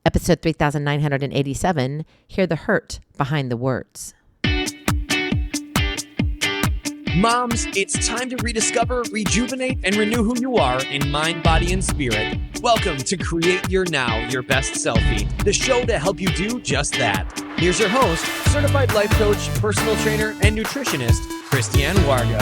Episode 3987, Hear the Hurt Behind the Words. Moms, it's time to rediscover, rejuvenate, and renew who you are in mind, body, and spirit. Welcome to Create Your Now, Your Best Selfie, the show to help you do just that. Here's your host, certified life coach, personal trainer, and nutritionist, Christiane Wargo.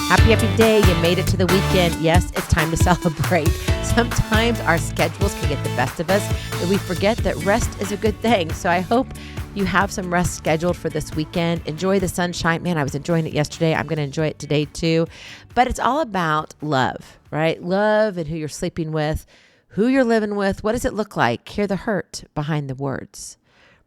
Happy day. You made it to the weekend. Yes, it's time to celebrate. Sometimes our schedules can get the best of us, and we forget that rest is a good thing. So I hope you have some rest scheduled for this weekend. Enjoy the sunshine. Man, I was enjoying it yesterday. I'm going to enjoy it today too. But it's all about love, right? Love and who you're sleeping with, who you're living with. What does it look like? Hear the hurt behind the words.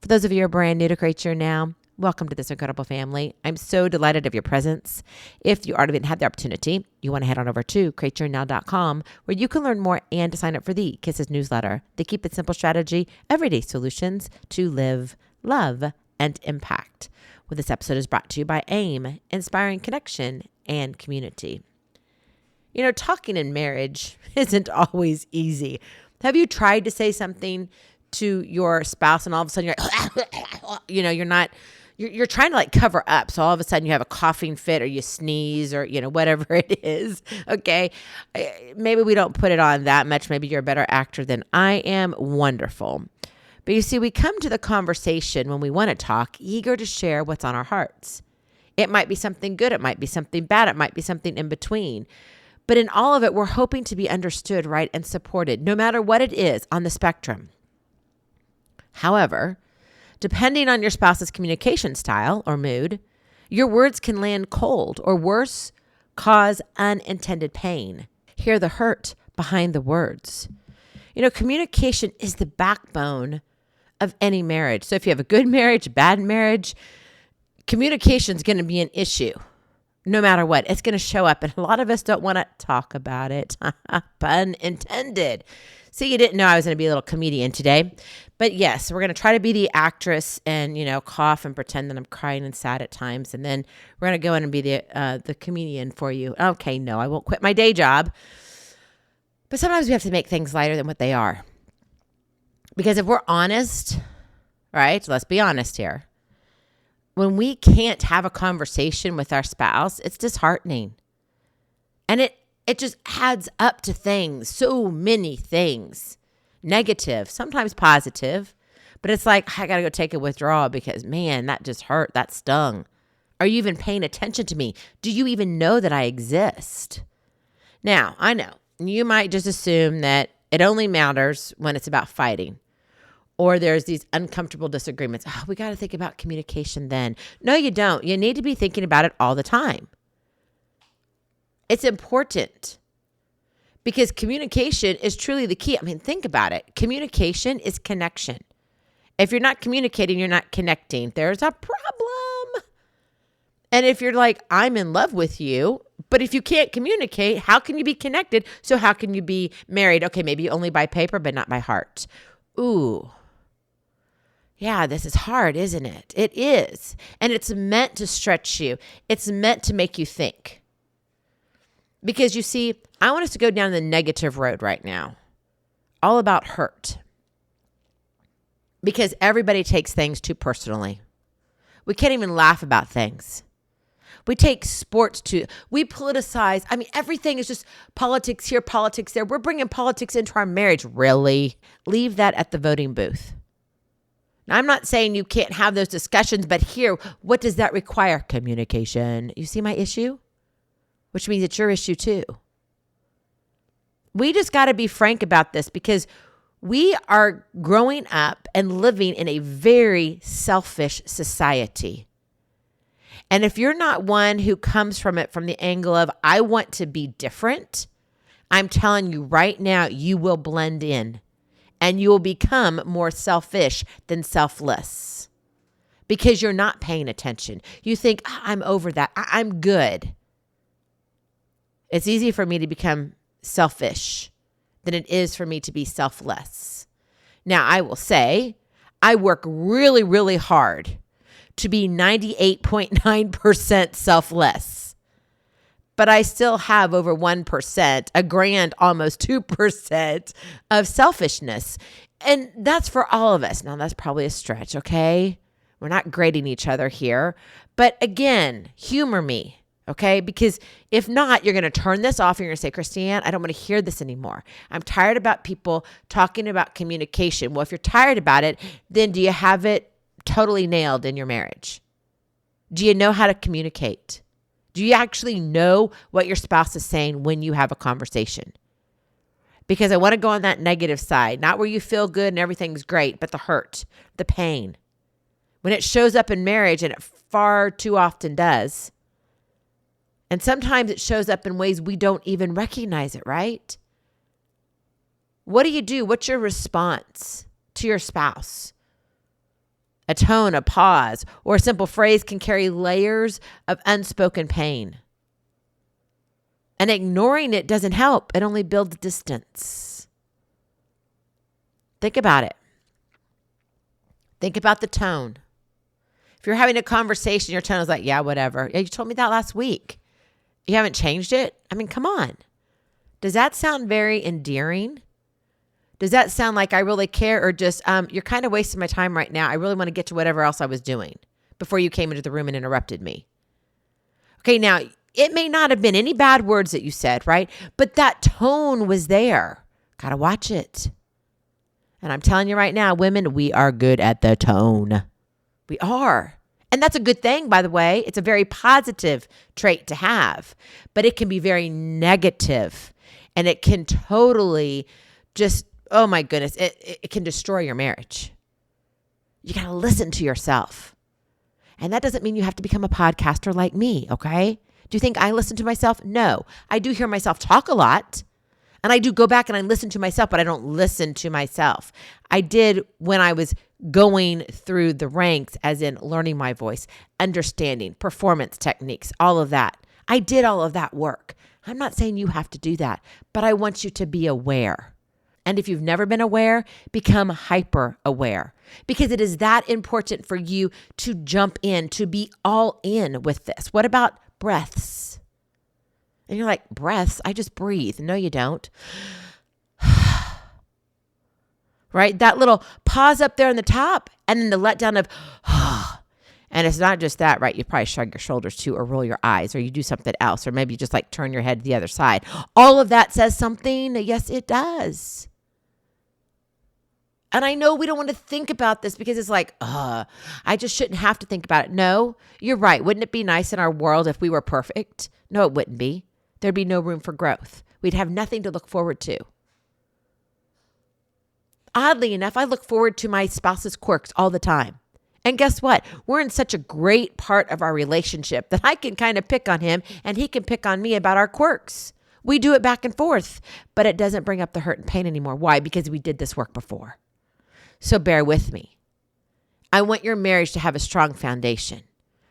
For those of you who are brand new to Create Your Now, welcome to this incredible family. I'm so delighted of your presence. If you already didn't have the opportunity, you want to head on over to createyournow.com where you can learn more and to sign up for the Kisses newsletter, the Keep It Simple strategy, everyday solutions to live, love, and impact. Well, this episode is brought to you by AIM, Inspiring Connection and Community. You know, talking in marriage isn't always easy. Have you tried to say something to your spouse and all of a sudden you're trying to like cover up. So all of a sudden you have a coughing fit or you sneeze or, whatever it is. Okay. Maybe we don't put it on that much. Maybe you're a better actor than I am. Wonderful. But you see, we come to the conversation when we want to talk, eager to share what's on our hearts. It might be something good. It might be something bad. It might be something in between. But in all of it, we're hoping to be understood, right, and supported, no matter what it is on the spectrum. However, depending on your spouse's communication style or mood, your words can land cold or worse, cause unintended pain. Hear the hurt behind the words. Communication is the backbone of any marriage. So if you have a good marriage, bad marriage, communication is going to be an issue. No matter what, it's going to show up. And a lot of us don't want to talk about it. Pun intended. See, you didn't know I was going to be a little comedian today. But yes, we're going to try to be the actress and, cough and pretend that I'm crying and sad at times. And then we're going to go in and be the comedian for you. Okay, no, I won't quit my day job. But sometimes we have to make things lighter than what they are. Because if we're honest, right, let's be honest here. When we can't have a conversation with our spouse, it's disheartening. And it just adds up to things, so many things. Negative, sometimes positive. But it's like, I got to go take a withdrawal because, man, that just hurt. That stung. Are you even paying attention to me? Do you even know that I exist? Now, I know you might just assume that it only matters when it's about fighting. Or there's these uncomfortable disagreements. Oh, we got to think about communication then. No, you don't. You need to be thinking about it all the time. It's important because communication is truly the key. I mean, think about it. Communication is connection. If you're not communicating, you're not connecting. There's a problem. And if you're like, I'm in love with you, but if you can't communicate, how can you be connected? So how can you be married? Okay, maybe only by paper, but not by heart. Ooh. Yeah, this is hard, isn't it? It is. And it's meant to stretch you. It's meant to make you think. Because you see, I want us to go down the negative road right now. All about hurt. Because everybody takes things too personally. We can't even laugh about things. We take sports we politicize. I mean, everything is just politics here, politics there. We're bringing politics into our marriage. Really? Leave that at the voting booth. Now, I'm not saying you can't have those discussions, but here, what does that require? Communication. You see my issue? Which means it's your issue too. We just got to be frank about this because we are growing up and living in a very selfish society. And if you're not one who comes from it from the angle of, I want to be different, I'm telling you right now, you will blend in. And you will become more selfish than selfless because you're not paying attention. You think, I'm over that. I'm good. It's easy for me to become selfish than it is for me to be selfless. Now, I will say, I work really, really hard to be 98.9% selfless. but I still have over 1%, a grand almost 2% of selfishness. And that's for all of us. Now, that's probably a stretch, okay? We're not grading each other here. But again, humor me, okay? Because if not, you're going to turn this off and you're going to say, Christiane, I don't want to hear this anymore. I'm tired about people talking about communication. Well, if you're tired about it, then do you have it totally nailed in your marriage? Do you know how to communicate? Do you actually know what your spouse is saying when you have a conversation? Because I want to go on that negative side, not where you feel good and everything's great, but the hurt, the pain. When it shows up in marriage, and it far too often does, and sometimes it shows up in ways we don't even recognize it, right? What do you do? What's your response to your spouse? A tone, a pause, or a simple phrase can carry layers of unspoken pain. And ignoring it doesn't help. It only builds distance. Think about it. Think about the tone. If you're having a conversation, your tone is like, yeah, whatever. Yeah, you told me that last week. You haven't changed it? I mean, come on. Does that sound very endearing? Does that sound like I really care, or just, you're kind of wasting my time right now. I really want to get to whatever else I was doing before you came into the room and interrupted me. Okay, now, it may not have been any bad words that you said, right? But that tone was there. Got to watch it. And I'm telling you right now, women, we are good at the tone. We are. And that's a good thing, by the way. It's a very positive trait to have. But it can be very negative. And it can totally just, oh my goodness, it can destroy your marriage. You got to listen to yourself. And that doesn't mean you have to become a podcaster like me, okay? Do you think I listen to myself? No. I do hear myself talk a lot. And I do go back and I listen to myself, but I don't listen to myself. I did when I was going through the ranks, as in learning my voice, understanding, performance techniques, all of that. I did all of that work. I'm not saying you have to do that, but I want you to be aware. And if you've never been aware, become hyper aware, because it is that important for you to jump in, to be all in with this. What about breaths? And you're like, breaths? I just breathe. No, you don't. Right? That little pause up there on the top, and then the letdown of, and it's not just that, right? You probably shrug your shoulders too, or roll your eyes, or you do something else, or maybe you just like turn your head to the other side. All of that says something. Yes, it does. And I know we don't want to think about this because it's like, I just shouldn't have to think about it. No, you're right. Wouldn't it be nice in our world if we were perfect? No, it wouldn't be. There'd be no room for growth. We'd have nothing to look forward to. Oddly enough, I look forward to my spouse's quirks all the time. And guess what? We're in such a great part of our relationship that I can kind of pick on him and he can pick on me about our quirks. We do it back and forth, but it doesn't bring up the hurt and pain anymore. Why? Because we did this work before. So bear with me. I want your marriage to have a strong foundation.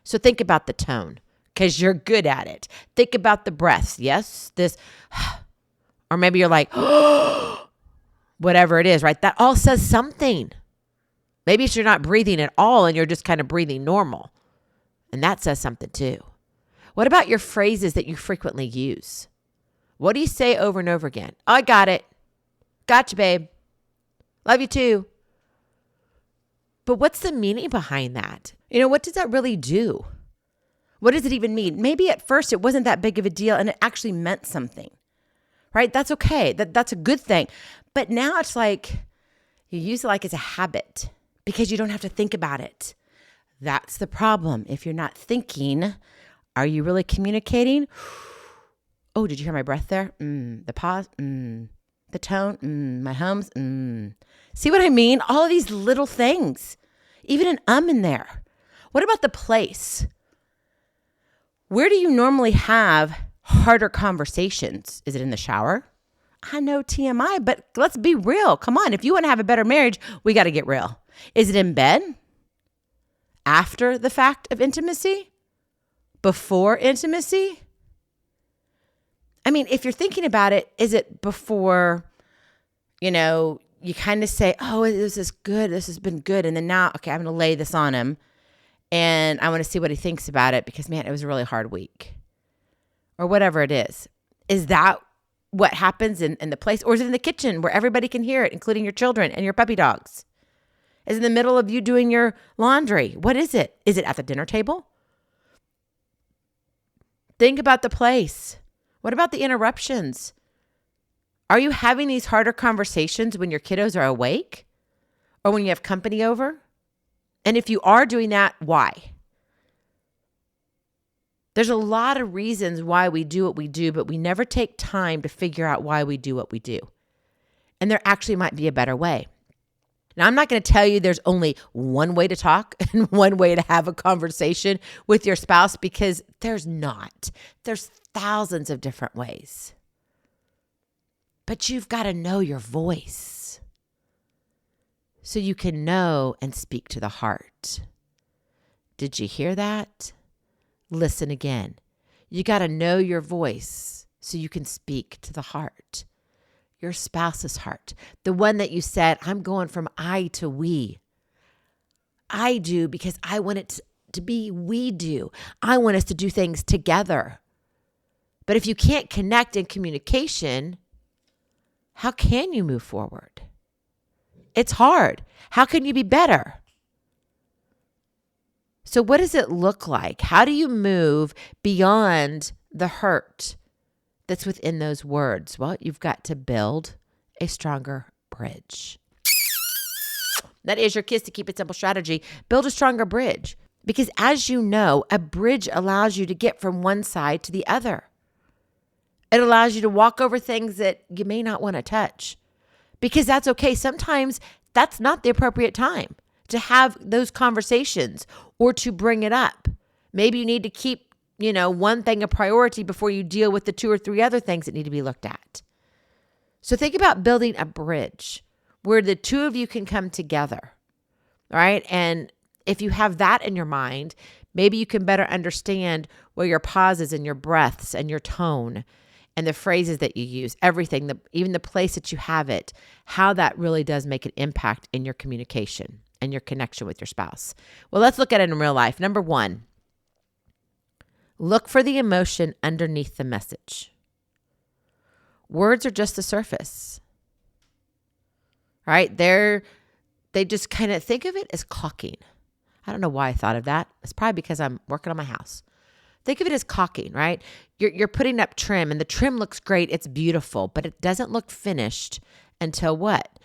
So think about the tone, because you're good at it. Think about the breaths. Yes, this, or maybe you're like, whatever it is, right? That all says something. Maybe you're not breathing at all and you're just kind of breathing normal. And that says something too. What about your phrases that you frequently use? What do you say over and over again? I got it. Gotcha, babe. Love you too. But what's the meaning behind that? What does that really do? What does it even mean? Maybe at first it wasn't that big of a deal and it actually meant something, right? That's okay. That's a good thing. But now it's like you use it like it's a habit because you don't have to think about it. That's the problem. If you're not thinking, are you really communicating? Oh, did you hear my breath there? The pause, the tone, my hums, See what I mean? All of these little things, even an in there. What about the place? Where do you normally have harder conversations? Is it in the shower? I know TMI, but let's be real. Come on. If you want to have a better marriage, we got to get real. Is it in bed? After the fact of intimacy? Before intimacy? I mean, if you're thinking about it, is it before, you kind of say, oh, this is good. This has been good. And then now, okay, I'm going to lay this on him and I want to see what he thinks about it because, man, it was a really hard week. or whatever it is. Is that what happens in the place? Or is it in the kitchen where everybody can hear it, including your children and your puppy dogs? Is it in the middle of you doing your laundry? What is it? Is it at the dinner table? Think about the place. What about the interruptions? Are you having these harder conversations when your kiddos are awake or when you have company over? And if you are doing that, why? There's a lot of reasons why we do what we do, but we never take time to figure out why we do what we do. And there actually might be a better way. Now, I'm not going to tell you there's only one way to talk and one way to have a conversation with your spouse, because there's not. There's thousands of different ways. But you've got to know your voice so you can know and speak to the heart. Did you hear that? Listen again. You got to know your voice so you can speak to the heart. Your spouse's heart, the one that you said, I'm going from I to we. I do because I want it to be we do. I want us to do things together. But if you can't connect in communication, how can you move forward? It's hard. How can you be better? So what does it look like? How do you move beyond the hurt that's within those words? Well, you've got to build a stronger bridge. That is your Kiss to Keep It Simple strategy. Build a stronger bridge. Because as you know, a bridge allows you to get from one side to the other. It allows you to walk over things that you may not want to touch. Because that's okay. Sometimes that's not the appropriate time to have those conversations or to bring it up. Maybe you need to keep one thing a priority before you deal with the 2 or 3 other things that need to be looked at. So think about building a bridge where the two of you can come together, all right? And if you have that in your mind, maybe you can better understand where your pauses and your breaths and your tone and the phrases that you use, everything, even the place that you have it, how that really does make an impact in your communication and your connection with your spouse. Well, let's look at it in real life. Number 1. Look for the emotion underneath the message. Words are just the surface, right? They just kind of think of it as caulking. I don't know why I thought of that. It's probably because I'm working on my house. Think of it as caulking, right? You're putting up trim and the trim looks great. It's beautiful, but it doesn't look finished until what?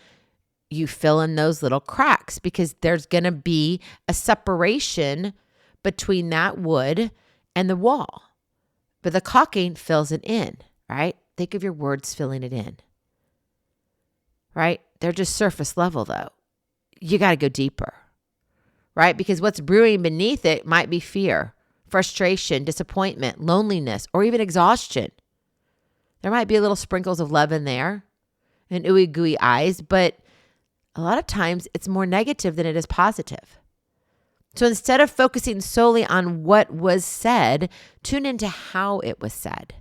You fill in those little cracks, because there's going to be a separation between that wood and the wall. But the caulking fills it in, right? Think of your words filling it in, right? They're just surface level though. You got to go deeper, right? Because what's brewing beneath it might be fear, frustration, disappointment, loneliness, or even exhaustion. There might be a little sprinkles of love in there and ooey gooey eyes, but a lot of times it's more negative than it is positive. So instead of focusing solely on what was said, tune into how it was said.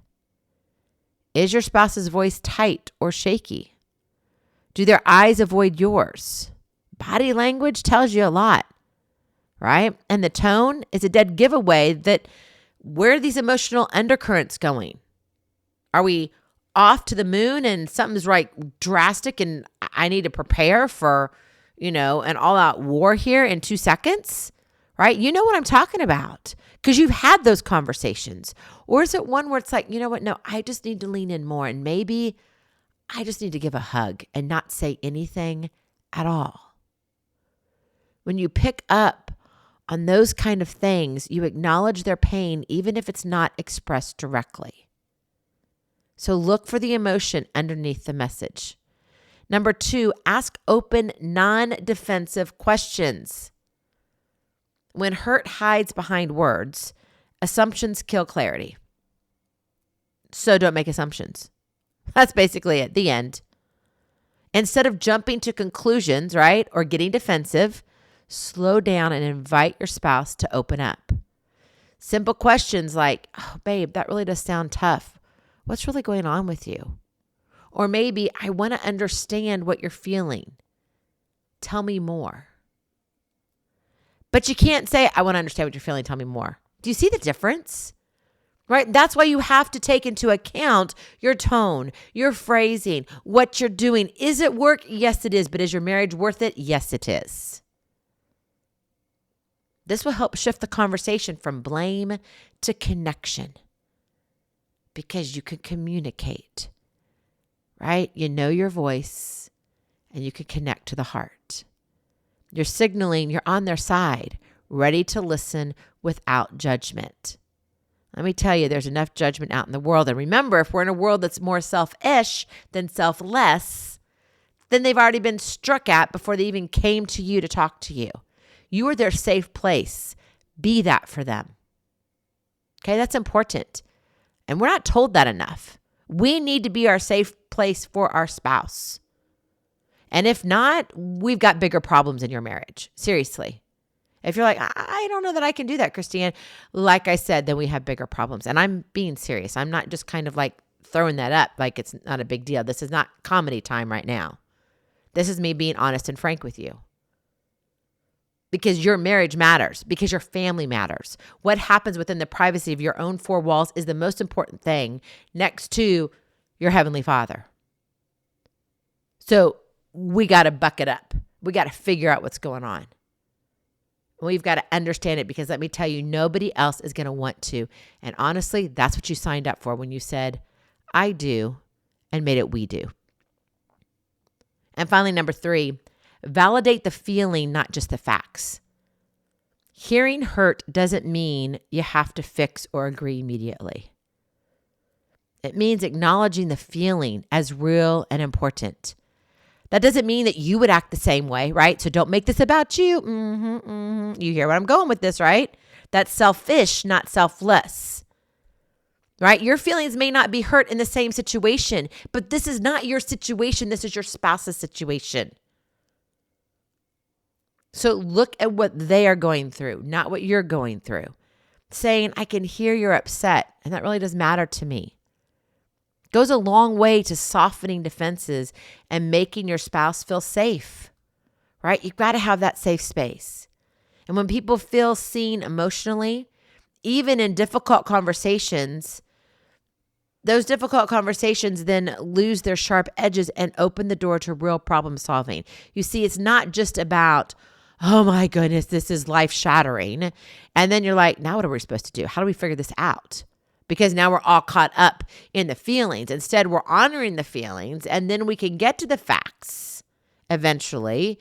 Is your spouse's voice tight or shaky? Do their eyes avoid yours? Body language tells you a lot, right? And the tone is a dead giveaway that where are these emotional undercurrents going? Are we off to the moon and something's drastic and I need to prepare for, an all-out war here in 2 seconds? Right? You know what I'm talking about because you've had those conversations. Or is it one where it's like, you know what? No, I just need to lean in more. And maybe I just need to give a hug and not say anything at all. When you pick up on those kind of things, you acknowledge their pain, even if it's not expressed directly. So look for the emotion underneath the message. Number 2, ask open, non-defensive questions. When hurt hides behind words, assumptions kill clarity. So don't make assumptions. That's basically it, the end. Instead of jumping to conclusions, right, or getting defensive, slow down and invite your spouse to open up. Simple questions like, oh, babe, that really does sound tough. What's really going on with you? Or maybe, I want to understand what you're feeling. Tell me more. But you can't say, I want to understand what you're feeling. Tell me more. Do you see the difference? right? That's why you have to take into account your tone, your phrasing, what you're doing. Is it work? Yes, it is. But is your marriage worth it? Yes, it is. This will help shift the conversation from blame to connection because you can communicate, right? You know your voice and you can connect to the heart. You're signaling you're on their side, ready to listen without judgment. Let me tell you, there's enough judgment out in the world. And remember, if we're in a world that's more selfish than selfless, then they've already been struck at before they even came to you to talk to you. You are their safe place. Be that for them. Okay, that's important. And we're not told that enough. We need to be our safe place for our spouse. And if not, we've got bigger problems in your marriage. Seriously. If you're like, I don't know that I can do that, Christine, like I said, then we have bigger problems. And I'm being serious. I'm not just kind of like throwing that up like it's not a big deal. This is not comedy time right now. This is me being honest and frank with you. Because your marriage matters, because your family matters. What happens within the privacy of your own four walls is the most important thing next to your Heavenly Father. So we got to buck it up. We got to figure out what's going on. We've got to understand it because let me tell you, nobody else is going to want to. And honestly, that's what you signed up for when you said, I do, and made it we do. And finally, number 3, validate the feeling, not just the facts. Hearing hurt doesn't mean you have to fix or agree immediately. It means acknowledging the feeling as real and important. That doesn't mean that you would act the same way, right? So don't make this about you. You hear where I'm going with this, right? That's selfish, not selfless, right? Your feelings may not be hurt in the same situation, but this is not your situation. This is your spouse's situation. So look at what they are going through, not what you're going through. Saying, I can hear you're upset, and that really does matter to me. Goes a long way to softening defenses and making your spouse feel safe, right? You've got to have that safe space. And when people feel seen emotionally, even in difficult conversations, those difficult conversations then lose their sharp edges and open the door to real problem solving. You see, it's not just about, oh my goodness, this is life shattering. And then you're like, now what are we supposed to do? How do we figure this out? Because now we're all caught up in the feelings. Instead, we're honoring the feelings, and then we can get to the facts eventually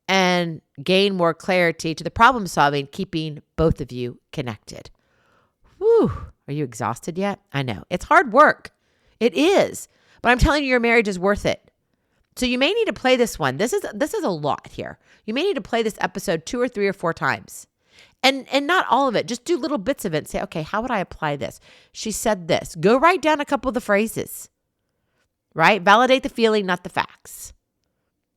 and gain more clarity to the problem solving, keeping both of you connected. Whew. Are you exhausted yet? I know. It's hard work. It is. But I'm telling you, your marriage is worth it. So you may need to play this one. This is a lot here. You may need to play this episode 2 or 3 or 4 times. And not all of it. Just do little bits of it and say, okay, how would I apply this? She said this. Go write down a couple of the phrases, right? Validate the feeling, not the facts.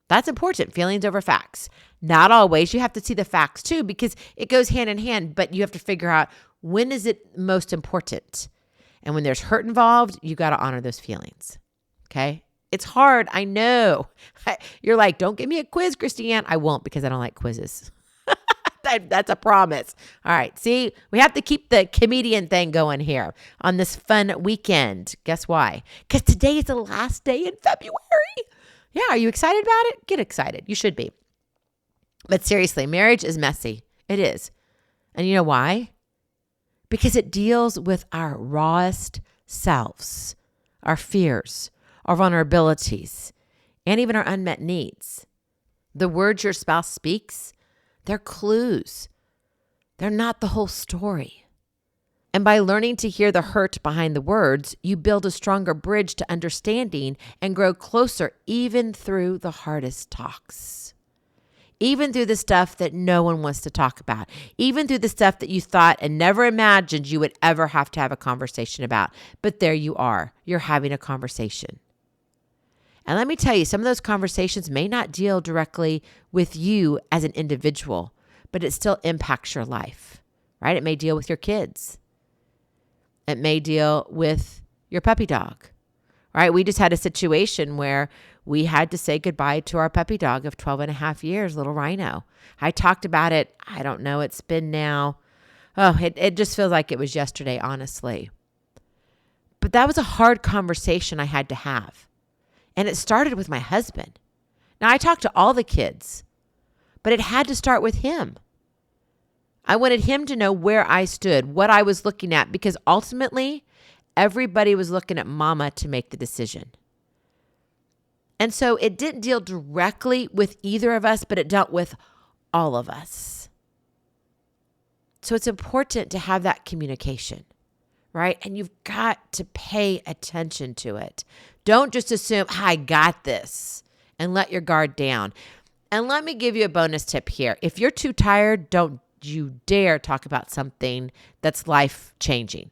That's important. Feelings over facts. Not always. You have to see the facts too because it goes hand in hand, but you have to figure out when is it most important. And when there's hurt involved, you got to honor those feelings. Okay? It's hard. I know. You're like, don't give me a quiz, Christiane. I won't because I don't like quizzes. That's a promise. All right. See, we have to keep the comedian thing going here on this fun weekend. Guess why? Because today is the last day in February. Yeah. Are you excited about it? Get excited. You should be. But seriously, marriage is messy. It is. And you know why? Because it deals with our rawest selves, our fears, our vulnerabilities, and even our unmet needs. The words your spouse speaks, they're clues. They're not the whole story. And by learning to hear the hurt behind the words, you build a stronger bridge to understanding and grow closer even through the hardest talks. Even through the stuff that no one wants to talk about. Even through the stuff that you thought and never imagined you would ever have to have a conversation about. But there you are. You're having a conversation. And let me tell you, some of those conversations may not deal directly with you as an individual, but it still impacts your life, right? It may deal with your kids. It may deal with your puppy dog, right? We just had a situation where we had to say goodbye to our puppy dog of 12 and a half years, little Rhino. I talked about it, I don't know, it's been now Oh, it just feels like it was yesterday, honestly. But that was a hard conversation I had to have. And it started with my husband. Now, I talked to all the kids, but it had to start with him. I wanted him to know where I stood, what I was looking at, because ultimately, everybody was looking at mama to make the decision. And so it didn't deal directly with either of us, but it dealt with all of us. So it's important to have that communication, right? And you've got to pay attention to it. Don't just assume, I got this, and let your guard down. And let me give you a bonus tip here. If you're too tired, don't you dare talk about something that's life-changing.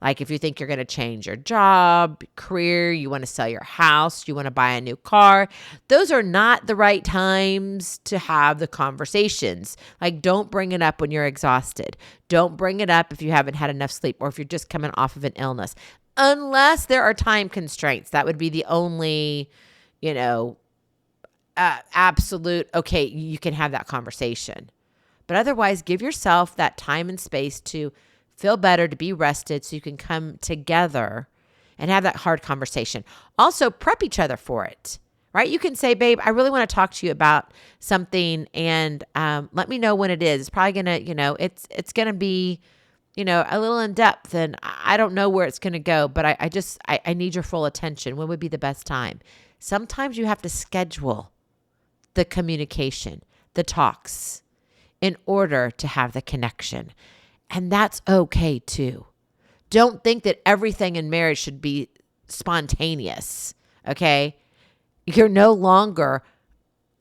Like if you think you're going to change your job, career, you want to sell your house, you want to buy a new car, those are not the right times to have the conversations. Like don't bring it up when you're exhausted. Don't bring it up if you haven't had enough sleep or if you're just coming off of an illness. Unless there are time constraints. That would be the only, absolute, okay, you can have that conversation. But otherwise, give yourself that time and space to feel better, to be rested so you can come together and have that hard conversation. Also, prep each other for it, right? You can say, babe, I really want to talk to you about something and let me know when it is. It's probably going to, it's going to be, a little in depth and I don't know where it's going to go, but I need your full attention. When would be the best time? Sometimes you have to schedule the communication, the talks in order to have the connection. And that's okay too. Don't think that everything in marriage should be spontaneous, okay? You're no longer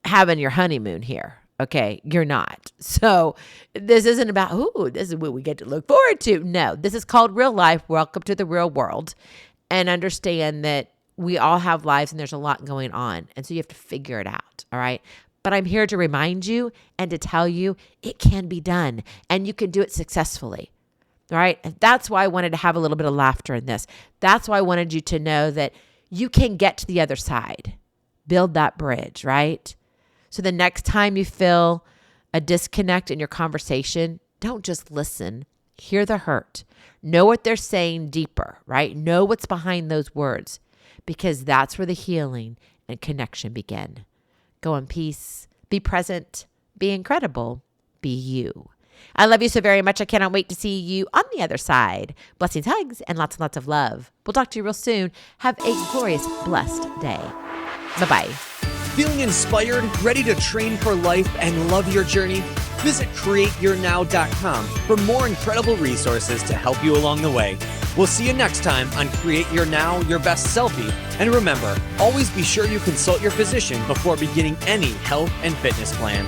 having your honeymoon here, okay? You're not. So this isn't about, this is what we get to look forward to. No, this is called real life. Welcome to the real world. And understand that we all have lives and there's a lot going on. And so you have to figure it out, all right? But I'm here to remind you and to tell you it can be done and you can do it successfully, right? And that's why I wanted to have a little bit of laughter in this. That's why I wanted you to know that you can get to the other side. Build that bridge, right? So the next time you feel a disconnect in your conversation, don't just listen. Hear the hurt. Know what they're saying deeper, right? Know what's behind those words because that's where the healing and connection begin. Go in peace, be present, be incredible, be you. I love you so very much. I cannot wait to see you on the other side. Blessings, hugs, and lots of love. We'll talk to you real soon. Have a glorious, blessed day. Bye-bye. Feeling inspired, ready to train for life and love your journey? Visit createyournow.com for more incredible resources to help you along the way. We'll see you next time on Create Your Now, Your Best Selfie. And remember, always be sure you consult your physician before beginning any health and fitness plan.